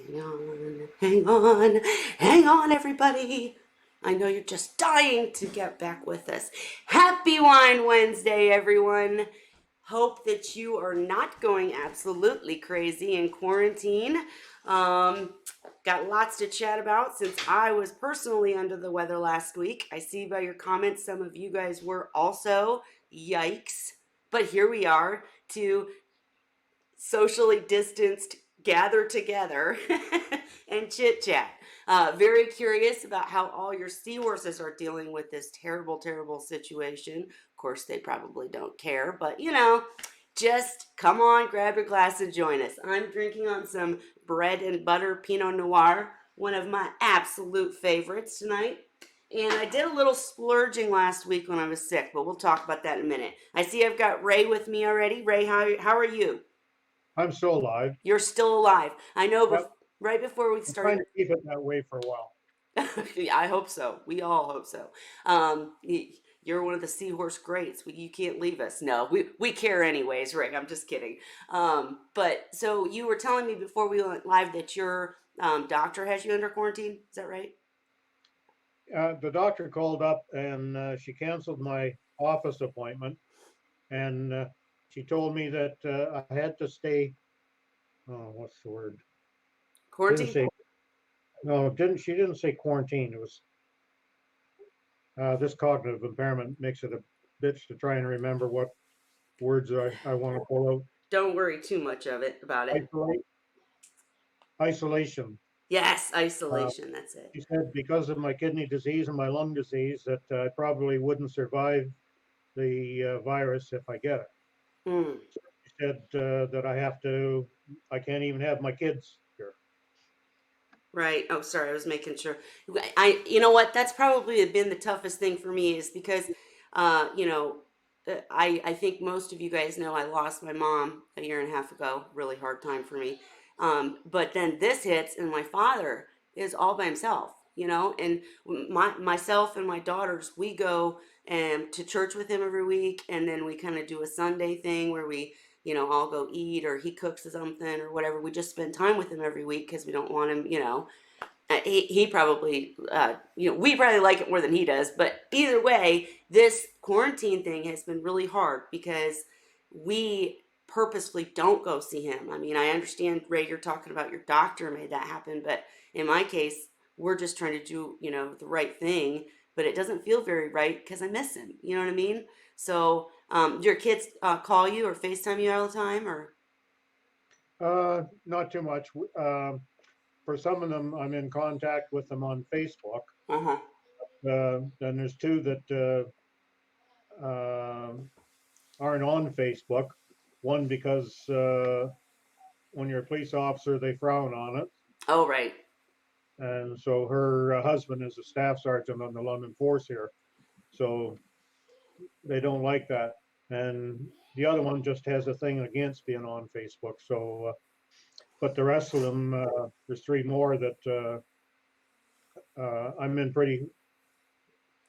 Hang on, hang on, everybody. I know you're just dying to get back with us. Happy Wine Wednesday, everyone. Hope that you are not going absolutely crazy in quarantine. Um, got lots to chat about since I was personally under the weather last week. I see by your comments some of you guys were also. Yikes. But here we are to socially distanced gather together and chit chat. Very curious about how all your seahorses are dealing with this terrible, terrible situation. Of course, they probably don't care, but just come on, grab your glass and join us. I'm drinking on some bread and butter Pinot Noir, one of my absolute favorites tonight. And I did a little splurging last week when I was sick, but we'll talk about that in a minute. I see I've got Ray with me already. Ray, how are you? I'm still alive. You're still alive. I know Yep. right before we I'm trying started. to keep it that way for a while. I hope so. We all hope so. You're one of the Seahorse greats. You can't leave us. No, we care anyways, Rick. I'm just kidding. But so you were telling me before we went live that your doctor has you under quarantine. Is that right? The doctor called up and she canceled my office appointment, and she told me that I had to stay. Oh, what's the word? Didn't Quarantine? say no. Didn't she? Didn't say quarantine. It was this cognitive impairment makes it a bitch to try and remember what words I want to pull out. Don't worry too much of it about it. Isolate, isolation. Yes, Uh, isolation. That's it. she said because of my kidney disease and my lung disease that I probably wouldn't survive the virus if I get it. Mm. She said that I can't even have my kids here. Right. Oh, sorry. I was making sure. You know what? That's probably been the toughest thing for me is because, uh, you know, I think most of you guys know I lost my mom a year and a half ago. Really hard time for me. But then this hits, and my father is all by himself. And myself and my daughters, we go to church with him every week, and then we kind of do a Sunday thing where we all go eat or he cooks something or whatever. We just spend time with him every week because we don't want him, he probably, we probably like it more than he does. But either way, this quarantine thing has been really hard because we purposefully don't go see him. I mean, I understand, Ray, you're talking about your doctor made that happen, but in my case, we're just trying to do, the right thing, but it doesn't feel very right because I miss him. You know what I mean? So, your kids call you or FaceTime you all the time, or? Not too much. For some of them, I'm in contact with them on Facebook. Uh huh. Then there's two that aren't on Facebook. One because when you're a police officer, they frown on it, Oh, right. and so her husband is a staff sergeant on the London Force here, so they don't like that. And the other one just has a thing against being on Facebook. So, but the rest of them, there's three more that I'm in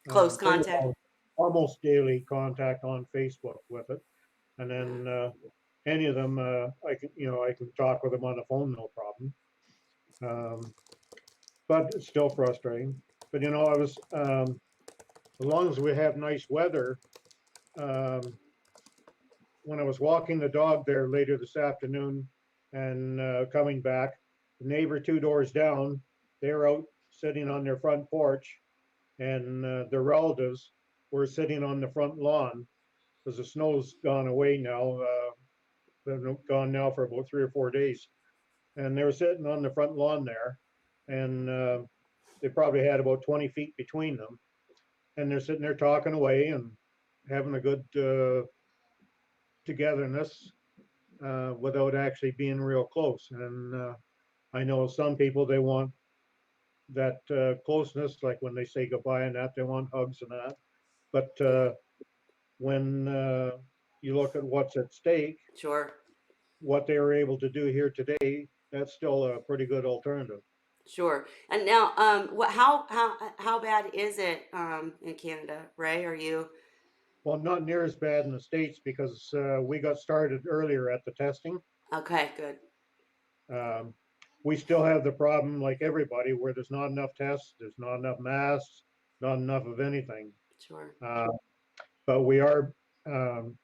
Close pretty contact. well, almost daily contact on Facebook with it. And then any of them, I can talk with them on the phone, no problem. Um, but it's still frustrating. But I was as long as we have nice weather. Um, when I was walking the dog there later this afternoon and coming back, the neighbor two doors down, they were out sitting on their front porch, and their relatives were sitting on the front lawn because the snow's gone away now. Been gone now for about 3 or 4 days, and they were sitting on the front lawn there, and they probably had about 20 feet between them, and they're sitting there talking away and having a good togetherness without actually being real close. And I know some people they want that closeness, like when they say goodbye and that they want hugs and that. But when you look at what's at stake, Sure. what they were able to do here today, that's still a pretty good alternative. Sure. And now, how bad is it in Canada, Ray? Are you Well, not near as bad in the States because we got started earlier at the testing. okay? Good. Um, we still have the problem like everybody where there's not enough tests, there's not enough masks, not enough of anything. Sure. Uh, but um,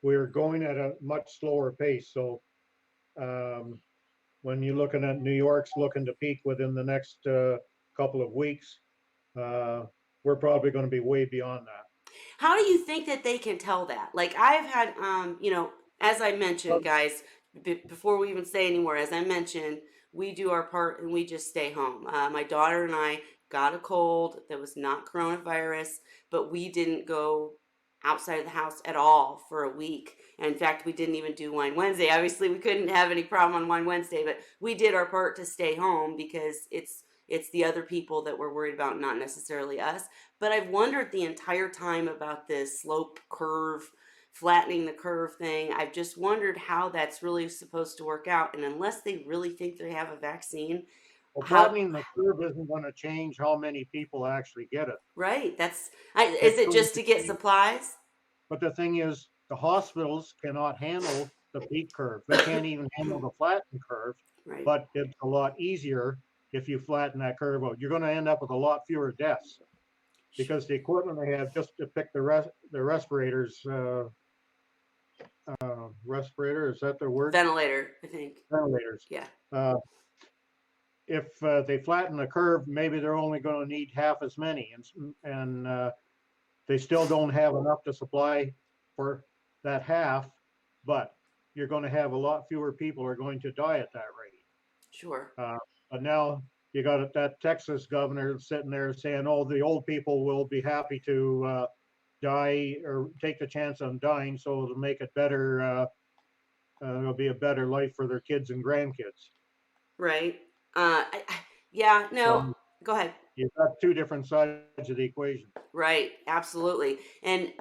we're going at a much slower pace. So um, when you're looking at New York's looking to peak within the next couple of weeks, uh, we're probably going to be way beyond that. How do you think that they can tell that? Like I've had, as I mentioned, guys, before we even say anymore, as I mentioned, we do our part and we just stay home. My daughter and I got a cold that was not coronavirus, but we didn't go outside of the house at all for a week. And in fact, we didn't even do Wine Wednesday. Obviously, we couldn't have any problem on Wine Wednesday, but we did our part to stay home because it's the other people that we're worried about, not necessarily us. But I've wondered the entire time about this slope curve, flattening the curve thing. I've just wondered how that's really supposed to work out. And unless they really think they have a vaccine, Well, how, flattening the curve isn't going to change how many people actually get it. right? Is It's it going just to to get change. supplies? But the thing is, the hospitals cannot handle the peak curve. They can't even handle the flattened curve. Right. But it's a lot easier if you flatten that curve out. You're going to end up with a lot fewer deaths because the equipment they have just to pick the respirators, respirator, is that the word? Ventilator, I think. Ventilators. Yeah. Uh, if they flatten the curve, maybe they're only going to need half as many, and they still don't have enough to supply for that half. But you're going to have a lot fewer people are going to die at that rate. Sure. But now you got that Texas governor sitting there saying, "Oh, the old people will be happy to die or take the chance on dying, so it'll make it better. It'll be a better life for their kids and grandkids." Right. Yeah, So no, go ahead. you've got two different sides of the equation. Right, absolutely. And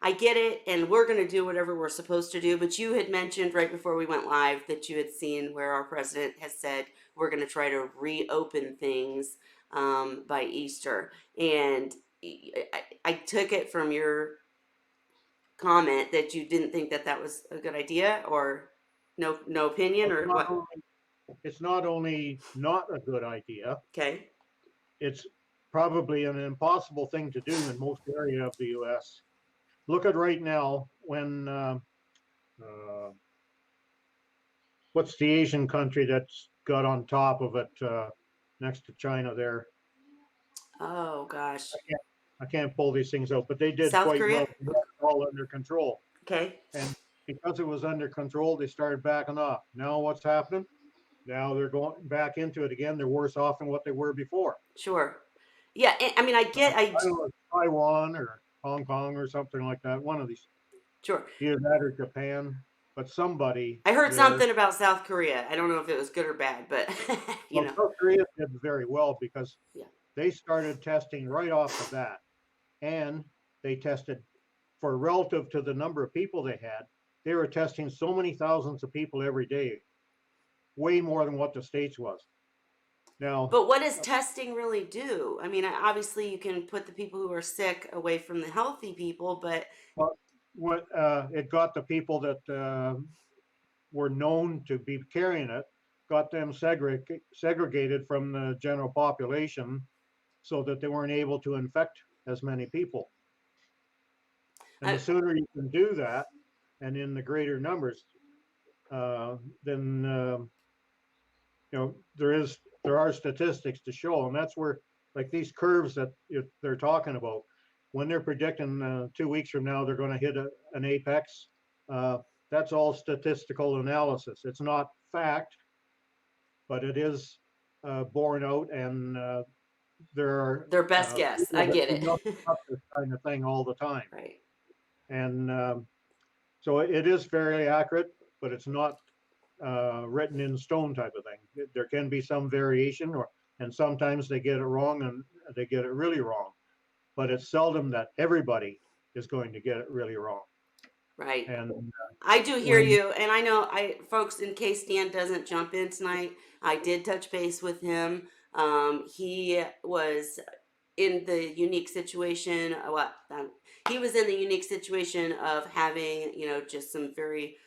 I get it and we're going to do whatever we're supposed to do, but you had mentioned right before we went live that you had seen where our president has said we're going to try to reopen things by Easter. And I took it from your comment that you didn't think that that was a good idea, or no opinion, It's or not what? only, it's not only not a good idea, Okay. it's probably an impossible thing to do in most area of the U.S. Look at right now when uh, what's the Asian country that's got on top of it next to China there? Oh gosh. I can't pull these things out, but they did South quite Korea? well. They had it all under control. Okay. And because it was under control, they started backing off. Now what's happening? Now they're going back into it again. They're worse off than what they were before. Sure. Yeah, I mean, I don't know, it's Taiwan or Hong Kong or something like that. One of these, sure. either that or Japan, but somebody I heard there. something about South Korea. I don't know if it was good or bad, but Well, South Korea did very well because yeah. they started testing right off the bat, and they tested for relative to the number of people they had. They were testing so many thousands of people every day, way more than what the states was. Now, But what does testing really do? I mean, obviously you can put the people who are sick away from the healthy people, but what it got the people that were known to be carrying it, got them segregated from the general population, so that they weren't able to infect as many people. And the I, sooner you can do that, and in the greater numbers, then there are statistics to show, and that's where like these curves that they're talking about, when they're predicting 2 weeks from now they're going to hit an apex. Uh, that's all statistical analysis. It's not fact, but it is borne out, and there are their best guess. people I that get do nothing it. but this kind of thing all the time, Right. and so it is fairly accurate, but it's not written in stone type of thing. There can be some variation, and sometimes they get it wrong, and they get it really wrong. But it's seldom that everybody is going to get it really wrong. Right. And I do hear when you, and I know folks. In case Dan doesn't jump in tonight, I did touch base with him. He was in the unique situation. He was in the unique situation of having just some very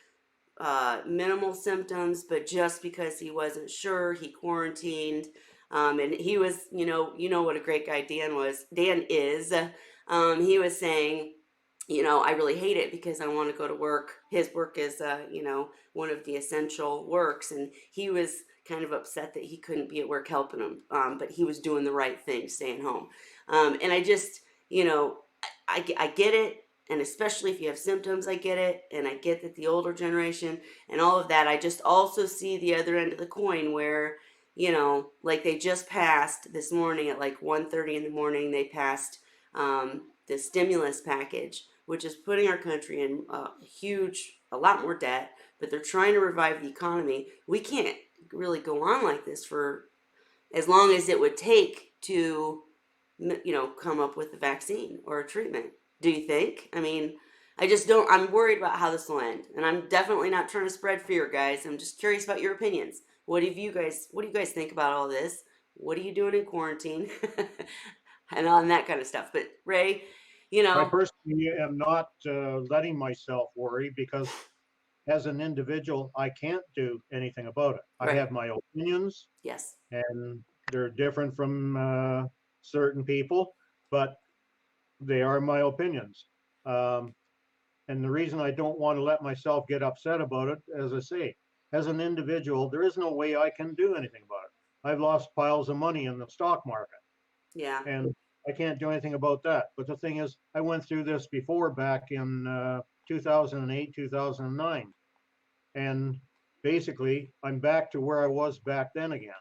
minimal symptoms, but just because he wasn't sure, he quarantined. And he was, you know what a great guy Dan was. Dan is. He was saying, I really hate it because I want to go to work. His work is, one of the essential works, and he was kind of upset that he couldn't be at work helping him. But he was doing the right thing, staying home. And I just, you know, I get it, and especially if you have symptoms, I get it, and I get that the older generation and all of that. I just also see the other end of the coin where, like they just passed this morning at like 1:30 in the morning, they passed the stimulus package, which is putting our country in a lot more debt, but they're trying to revive the economy. We can't really go on like this for as long as it would take to come up with a vaccine or a treatment. Do you think? I mean, I just don't. I'm worried about how this will end, and I'm definitely not trying to spread fear, guys. I'm just curious about your opinions. What do you guys think about all this? What are you doing in quarantine? And on that kind of stuff. But Ray, you I know, personally am not letting myself worry because as an individual, I can't do anything about it. I right? have my opinions Yes, and they're different from certain people, but they are my opinions. Um, and the reason I don't want to let myself get upset about it, as I say, as an individual, there is no way I can do anything about it. I've lost piles of money in the stock market yeah, and I can't do anything about that. But the thing is, I went through this before back in 2008, 2009. And basically, I'm back to where I was back then again.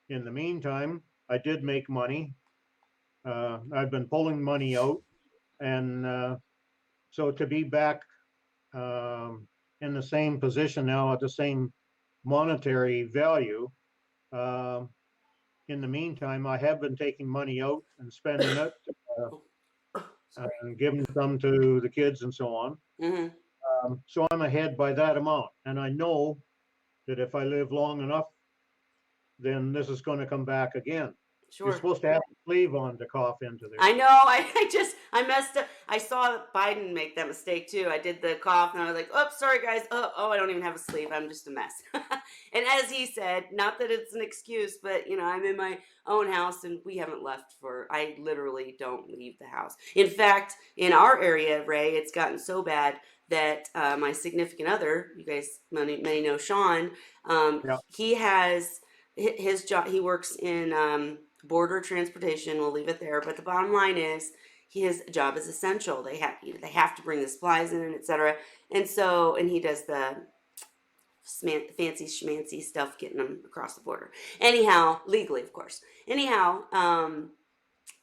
In the meantime, I did make money. I've been pulling money out. And so to be back in the same position now at the same monetary value, um, in the meantime, I have been taking money out and spending it uh, sorry. and giving some to the kids and so on. Mm-hmm. So I'm ahead by that amount. And I know that if I live long enough, then this is going to come back again. You're Sure. supposed to have a sleeve on to cough into there. I know. I messed up. I saw Biden make that mistake too. I did the cough and I was like, "Oh, sorry guys. Oh, I don't even have a sleeve. I'm just a mess." And as he said, not that it's an excuse, but I'm in my own house and we haven't left for. I literally don't leave the house. In fact, in our area, Ray, it's gotten so bad that my significant other, you guys many know Sean, Yeah, he has his job. He works in border transportation. We'll leave it there. But the bottom line is his job is essential. They have to bring the supplies in, etc. And he does the fancy schmancy stuff getting them across the border. Anyhow, legally, of course. Anyhow,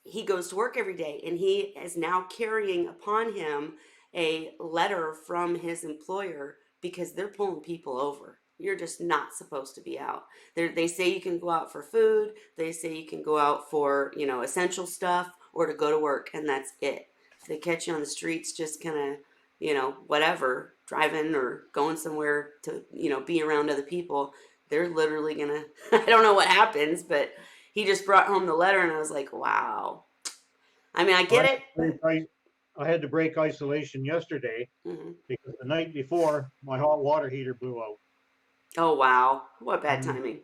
he goes to work every day, and he is now carrying upon him a letter from his employer because they're pulling people over. You're just not supposed to be out. They say you can go out for food. They say you can go out for essential stuff or to go to work, and that's it. If they catch you on the streets, just kind of whatever, driving or going somewhere to be around other people, they're literally gonna. I don't know what happens, but he just brought home the letter, and I was like, wow. I mean, I I get it, but I had to break isolation yesterday mhm. because the night before my hot water heater blew out. Oh wow, what bad And timing.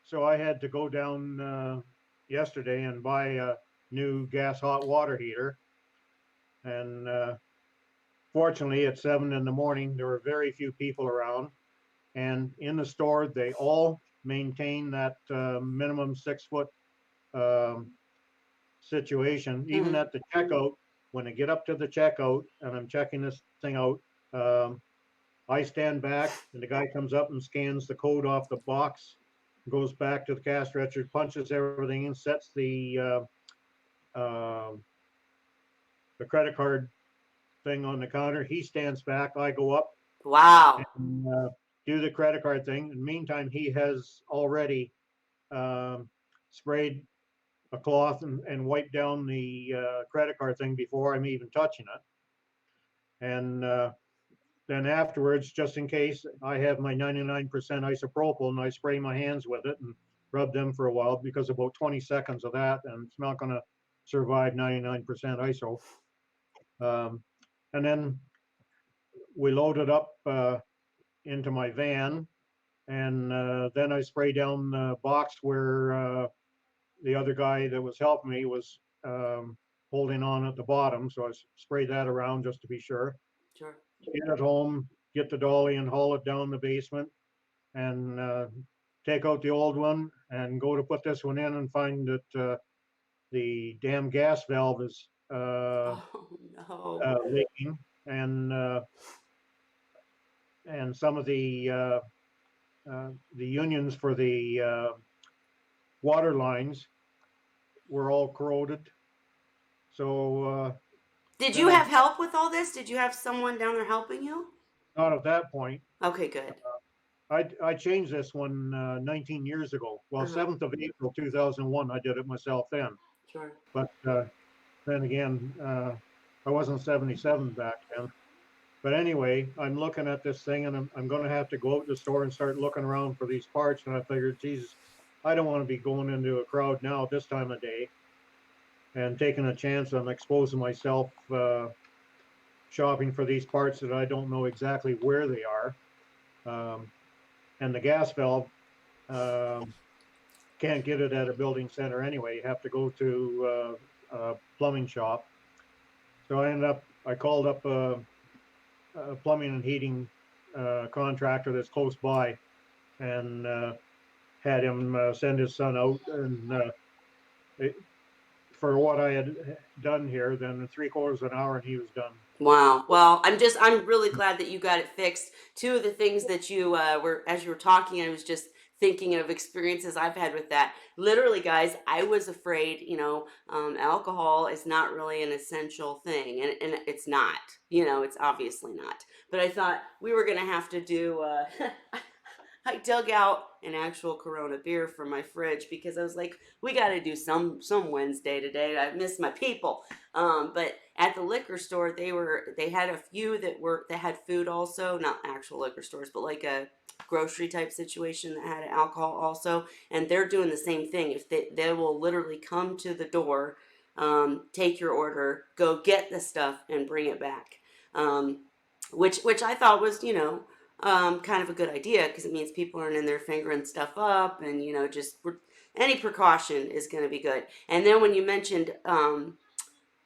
so I had to go down yesterday and buy a new gas hot water heater. And fortunately, at 7 in the morning, there were very few people around. And in the store, they all maintain that minimum 6 foot um, situation. Even Hmm. at the checkout, when I get up to the checkout and I'm checking this thing out, um, I stand back and the guy comes up and scans the code off the box, goes back to the cash register, punches everything in, sets uh, the credit card thing on the counter. He stands back. I go up Wow. and do the credit card thing. In the meantime, he has already um, sprayed a cloth and wiped down the credit card thing before I'm even touching it. And then afterwards, just in case, I have my 99% isopropyl and I spray my hands with it and rub them for a while because about 20 seconds of that, and it's not going to survive 99% ISO. And then we loaded up into my van, and then I sprayed down the box where the other guy that was helping me was holding on at the bottom. So I sprayed that around just to be sure. Sure. Get it home, get the dolly and haul it down the basement, and take out the old one and go to put this one in and find that the damn gas valve is Oh no. leaking, and some of the unions for the water lines were all corroded. So Did then you I, have help with all this? Did you have someone down there helping you? not at that point, Okay, good. I changed this one 19 years ago. Well, Uh-huh. 7th of April 2001, I did it myself then. Sure. But then again, I wasn't 77 back then. But anyway, I'm looking at this thing, and I'm going to have to go out to the store and start looking around for these parts. And I figured, Jesus, I don't want to be going into a crowd now at this time of day and taking a chance on exposing myself shopping for these parts that I don't know exactly where they are. Um, and the gas valve, um, can't get it at a building center anyway. You have to go to a plumbing shop. So I called up a plumbing and heating contractor that's close by, and had him send his son out. And it, for what I had done here, then in 3/4 of an hour, and he was done. Wow. Well, I'm really glad that you got it fixed. Two of the things that you were, as you were talking, I was just thinking of experiences I've had with that. Literally, guys, I was afraid, alcohol is not really an essential thing, and it's not, it's obviously not. But I thought we were going to have to do, I dug out an actual Corona beer from my fridge because I was like, we got to do some Wednesday today. I miss my people. But at the liquor store, they had a few that had food also, not actual liquor stores, but like a grocery type situation that had alcohol also, and they're doing the same thing. If they will literally come to the door, take your order, go get the stuff, and bring it back. Um, which I thought was kind of a good idea because it means people aren't in there fingering stuff up, and just any precaution is going to be good. And then when you mentioned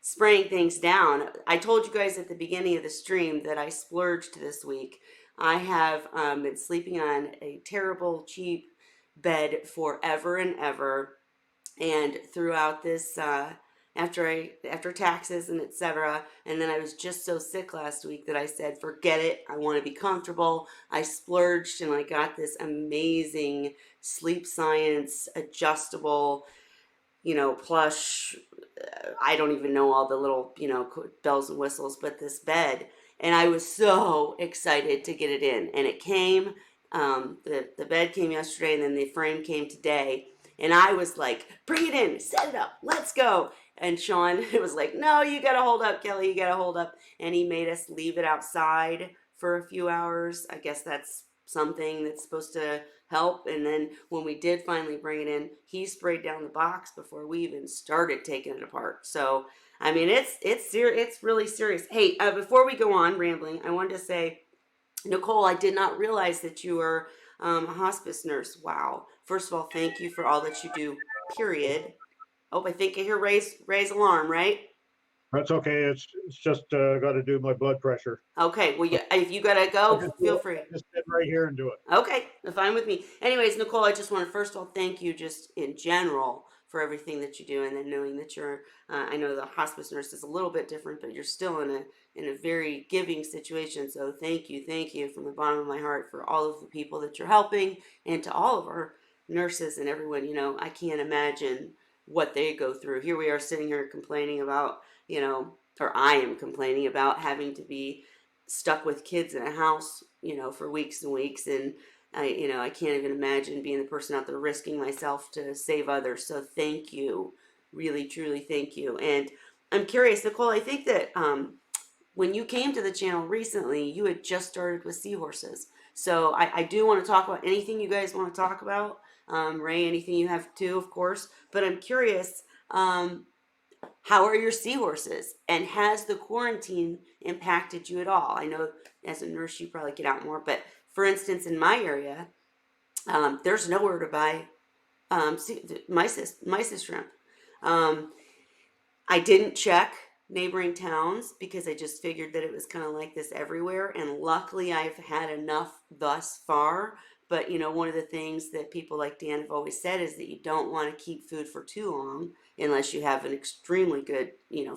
spraying things down, I told you guys at the beginning of the stream that I splurged this week. I have been sleeping on a terrible cheap bed forever and ever, and throughout this after taxes and etc. And then I was just so sick last week that I said forget it, I want to be comfortable. I splurged and I got this amazing sleep science adjustable, plush, I don't even know all the little, bells and whistles, but this bed. And I was so excited to get it in. And it came, the bed came yesterday, and then the frame came today. And I was like, bring it in, set it up, let's go. And Sean was like, no, you gotta hold up, Kelly, you gotta hold up. And he made us leave it outside for a few hours. I guess that's something that's supposed to help. And then when we did finally bring it in, he sprayed down the box before we even started taking it apart. So I mean, it's really serious. Hey, before we go on rambling, I wanted to say, Nicole, I did not realize that you were a hospice nurse. Wow. First of all, thank you for all that you do. Period. Oh, I think I hear Ray's alarm, right? That's okay. It's just got to do my blood pressure. Okay. Well, if you gotta go, feel free. I'll just sit right here and do it. Okay, fine with me. Anyways, Nicole, I just want to first of all thank you just in general for everything that you do, and then knowing that you're, I know the hospice nurse is a little bit different, but you're still in a very giving situation. So thank you from the bottom of my heart for all of the people that you're helping, and to all of our nurses and everyone. I can't imagine what they go through. Here we are sitting here complaining about, or I am complaining about having to be stuck with kids in a house, for weeks and weeks. And I can't even imagine being the person out there risking myself to save others. So thank you, really, truly, thank you. And I'm curious, Nicole. I think that when you came to the channel recently, you had just started with seahorses. So I do want to talk about anything you guys want to talk about. Ray, anything you have too, of course. But I'm curious. How are your seahorses? And has the quarantine impacted you at all? I know as a nurse you probably get out more, but for instance, in my area, there's nowhere to buy mysis shrimp. Um, I didn't check neighboring towns because I just figured that it was kind of like this everywhere. And luckily, I've had enough thus far. But one of the things that people like Dan have always said is that you don't want to keep food for too long unless you have an extremely good,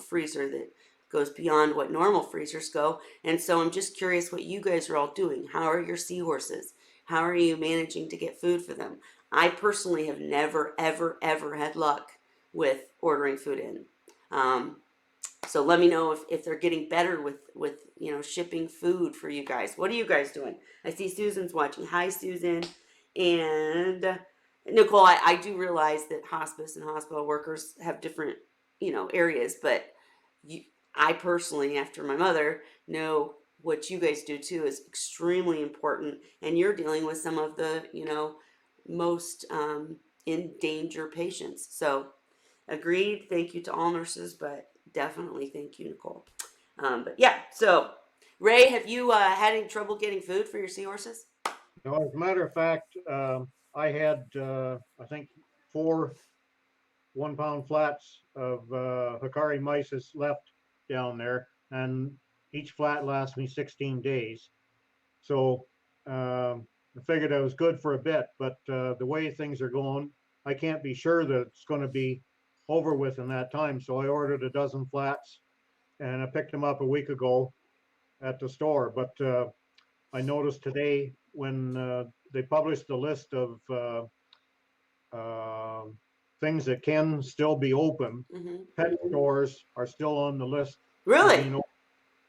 freezer that goes beyond what normal freezers go. And so I'm just curious what you guys are all doing. How are your seahorses? How are you managing to get food for them? I personally have never, ever, ever had luck with ordering food in. Um, so let me know if they're getting better with shipping food for you guys. What are you guys doing? I see Susan's watching. Hi, Susan. And Nicole, I do realize that hospice and hospital workers have different areas, but you, I personally, after my mother, know what you guys do too is extremely important, and you're dealing with some of the most in danger patients. So agreed. Thank you to all nurses, but definitely thank you, Nicole. But yeah, so Ray, have you had any trouble getting food for your seahorses? Now, as a matter of fact, I had, I think, 4 1-pound flats of Hikari mysis left down there, and each flat lasts me 16 days. So I figured I was good for a bit, but the way things are going, I can't be sure that it's going to be over with in that time. So I ordered a dozen flats, and I picked them up a week ago at the store. But I noticed today when they published the list of uh, things that can still be open, Mm-hmm. pet stores are still on the list for Really? being open.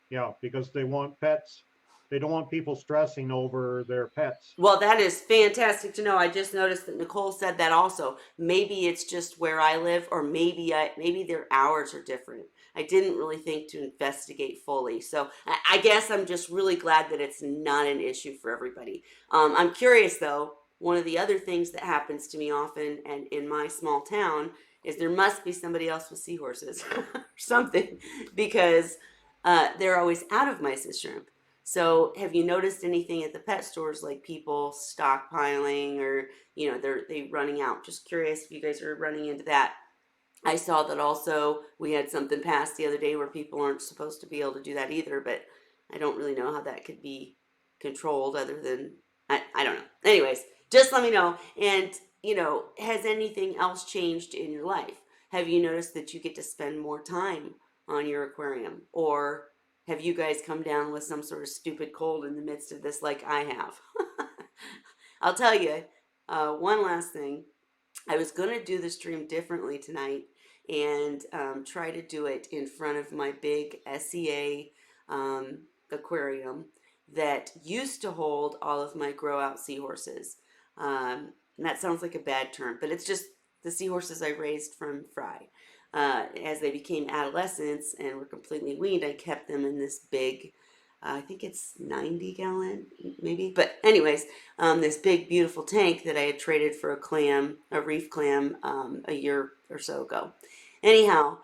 Yeah, because they want pets. They don't want people stressing over their pets. Well, that is fantastic to know. I just noticed that Nicole said that also. Maybe it's just where I live, or maybe their hours are different. I didn't really think to investigate fully, so I guess I'm just really glad that it's not an issue for everybody. I'm curious though. One of the other things that happens to me often, and in my small town, is there must be somebody else with seahorses or something, because they're always out of mysis shrimp. So, have you noticed anything at the pet stores, like people stockpiling, or they running out? Just curious if you guys are running into that. I saw that also we had something passed the other day where people aren't supposed to be able to do that either, but I don't really know how that could be controlled other than I don't know. Anyways, just let me know. And has anything else changed in your life? Have you noticed that you get to spend more time on your aquarium, or have you guys come down with some sort of stupid cold in the midst of this like I have? I'll tell you, one last thing. I was going to do the stream differently tonight and try to do it in front of my big SEA aquarium that used to hold all of my grow out seahorses. And that sounds like a bad term, but it's just the seahorses I raised from Fry. As they became adolescents and were completely weaned, I kept them in this big, I think it's 90-gallon, maybe. But, anyways, this big, beautiful tank that I had traded for a reef clam, a year or so ago. Anyhow,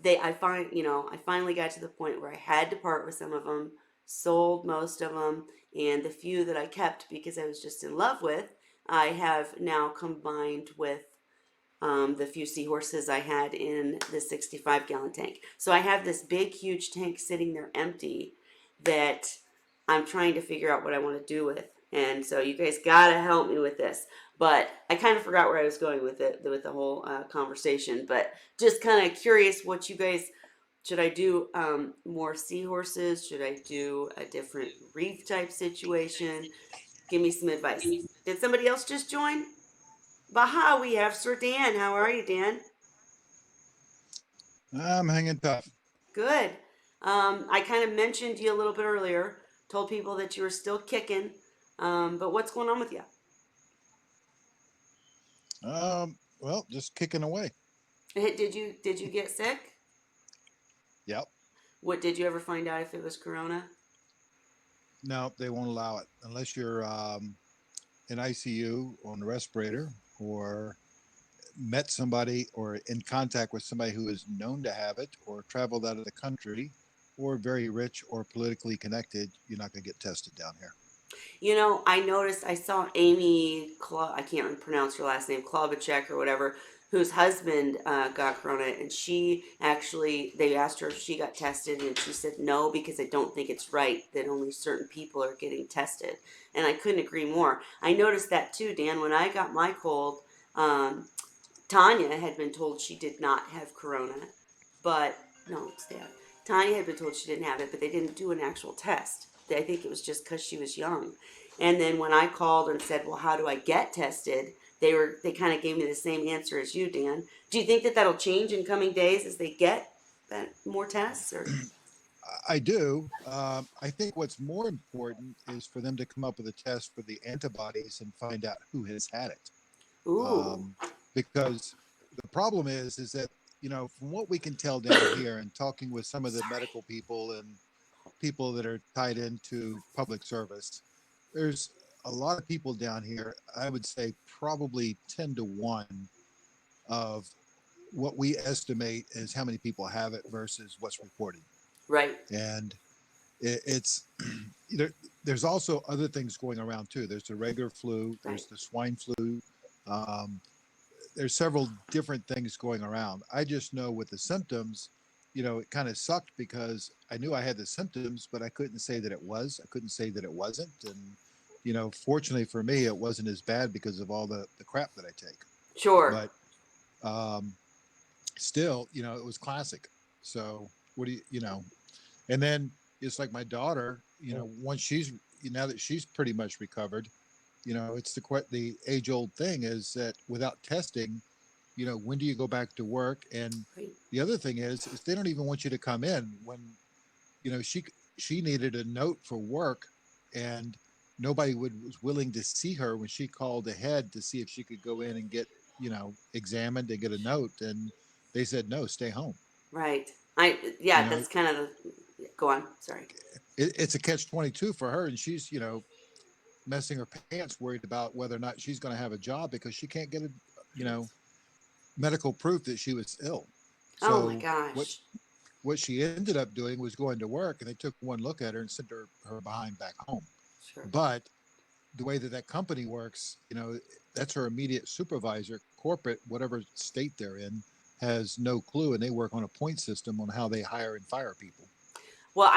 I finally got to the point where I had to part with some of them, sold most of them, and the few that I kept because I was just in love with, I have now combined with the few seahorses I had in the 65-gallon tank. So I have this big, huge tank sitting there empty that I'm trying to figure out what I want to do with. And so you guys gotta help me with this. But I kind of forgot where I was going with the whole conversation. But just kind of curious what you guys should I do more seahorses? Should I do a different reef type situation? Give me some advice. Did somebody else just join? Baha, we have Sir Dan. How are you, Dan? I'm hanging tough. Good. I kind of mentioned you a little bit earlier, told people that you were still kicking. But what's going on with you? Well, just kicking away. Did you get sick? Yep. What did you ever find out if it was corona? No, they won't allow it unless you're in ICU on the respirator or met somebody or in contact with somebody who is known to have it or traveled out of the country or very rich or politically connected. You're not going to get tested down here. You know, I noticed, I saw Amy, I can't pronounce her last name, Klobuchar or whatever, whose husband got corona, and she actually, they asked her if she got tested, and she said no, because I don't think it's right that only certain people are getting tested. And I couldn't agree more. I noticed that too, Dan, when I got my cold. Um, Tanya had been told she did not have corona, but no, it's that. Tanya had been told she didn't have it, but they didn't do an actual test. I think it was just because she was young. And then when I called and said, "Well, how do I get tested?" They kind of gave me the same answer as you, Dan. Do you think that that'll change in coming days as they get more tests? Or I do. I think what's more important is for them to come up with a test for the antibodies and find out who has had it. ooh, Um, because the problem is that, from what we can tell down here and talking with some of the sorry. medical people and people that are tied into public service, there's a lot of people down here. I would say probably 10 to 1 of what we estimate is how many people have it versus what's reported. Right, And it's there's also other things going around too. There's the regular flu, right, there's the swine flu. Um, there's several different things going around. I just know with the symptoms, it kind of sucked because I knew I had the symptoms, but I couldn't say that it was. I couldn't say that it wasn't. And fortunately for me, it wasn't as bad because of all the crap that I take. sure, But um, still, it was classic. So what do and then it's like my daughter, once she's now that she's pretty much recovered, it's the age old thing is that without testing, when do you go back to work? And right. the other thing is they don't even want you to come in when, she needed a note for work, and nobody was willing to see her when she called ahead to see if she could go in and get, examined and get a note. And they said, no, stay home. Right. You Yeah, know, that's kind of go on. Sorry. it's a catch 22 for her. And she's, messing her pants worried about whether or not she's going to have a job because she can't get a, you know, medical proof that she was ill. Oh my So gosh. what she ended up doing was going to work, and they took one look at her and sent her behind back home. Sure. But the way that company works, that's her immediate supervisor, corporate, whatever state they're in, has no clue, and they work on a point system on how they hire and fire people. Well, I